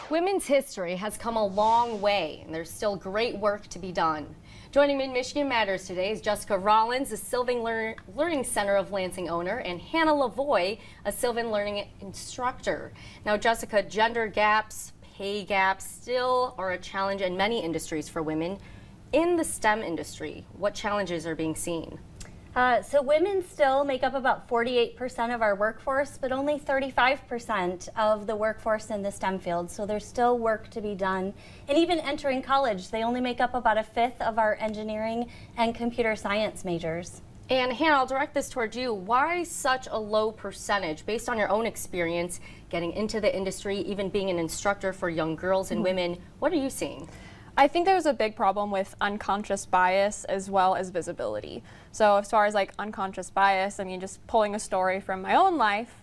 Women's history has come a long way, and there's still great work to be done. Joining Mid-Michigan Matters today is Jessica Rollins, a Sylvan Learning Center of Lansing owner, and Hanna Lavoie, a Sylvan Learning instructor. Now, Jessica, gender gaps, pay gaps still are a challenge in many industries for women. In the STEM industry, what challenges are being seen? So women still make up about 48% of our workforce, but only 35% of the workforce in the STEM field. So there's still work to be done. And even entering college, they only make up about a fifth of our engineering and computer science majors. And Hannah, I'll direct this towards you. Why such a low percentage based on your own experience getting into the industry, even being an instructor for young girls and women? What are you seeing? I think there's a big problem with unconscious bias as well as visibility. So as far as like unconscious bias, I mean, just pulling a story from my own life,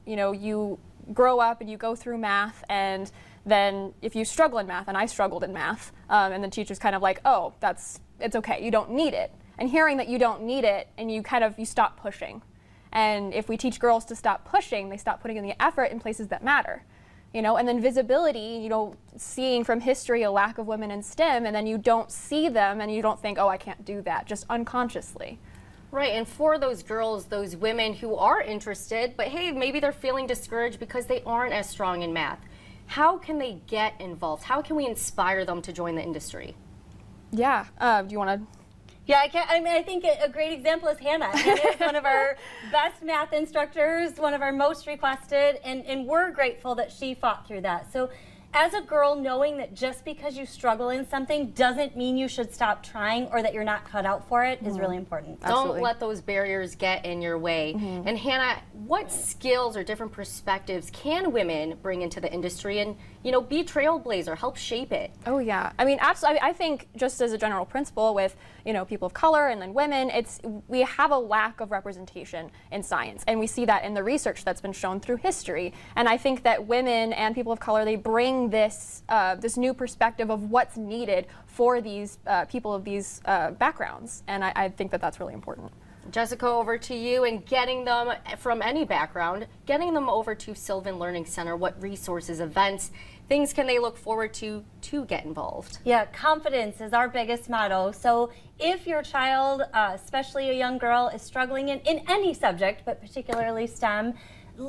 you grow up and you go through math, and then if you struggle in math, and I struggled in math, and the teacher's kind of like, oh, it's okay, you don't need it. And hearing that you don't need it, and you stop pushing. And if we teach girls to stop pushing, they stop putting in the effort in places that matter. And then visibility, seeing from history a lack of women in STEM, and then you don't see them and you don't think, oh, I can't do that, just unconsciously. Right, and for those girls, those women who are interested, but hey, maybe they're feeling discouraged because they aren't as strong in math, how can they get involved? How can we inspire them to join the industry? Yeah, do you want to? Yeah, I think a great example is Hanna. Hanna is one of our best math instructors, one of our most requested, and we're grateful that she fought through that. So as a girl, knowing that just because you struggle in something doesn't mean you should stop trying or that you're not cut out for it is really important. Don't let those barriers get in your way. And Hannah, what skills or different perspectives can women bring into the industry and, be trailblazer, help shape it? Oh yeah, I mean, absolutely. I think just as a general principle with, people of color and then women, we have a lack of representation in science, and we see that in the research that's been shown through history. And I think that women and people of color, they bring this new perspective of what's needed for these people of these backgrounds, and I think that that's really important. Jessica, over to you, and getting them from any background, getting them over to Sylvan Learning Center. What resources, events, things can they look forward to get involved? Yeah, confidence is our biggest motto. So if your child, especially a young girl, is struggling in any subject, but particularly STEM,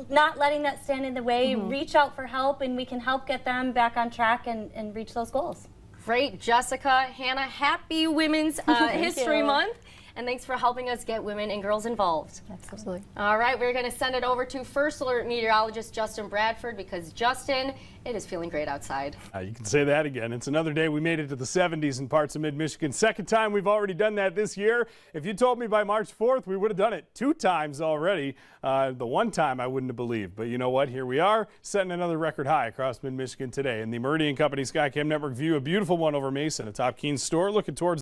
not letting that stand in the way, reach out for help, and we can help get them back on track and reach those goals. Great, Jessica, Hannah, happy Women's History Month. And thanks for helping us get women and girls involved. Absolutely. All right, we're going to send it over to First Alert meteorologist Justin Bradford, because Justin, it is feeling great outside. You can say that again. It's another day we made it to the 70s in parts of mid-Michigan. Second time we've already done that this year. If you told me by March 4th, we would have done it 2 times already. The one time I wouldn't have believed. But you know what? Here we are, setting another record high across mid-Michigan today. In the Meridian Company Skycam Network view, a beautiful one over Mason, atop Keene's store, looking towards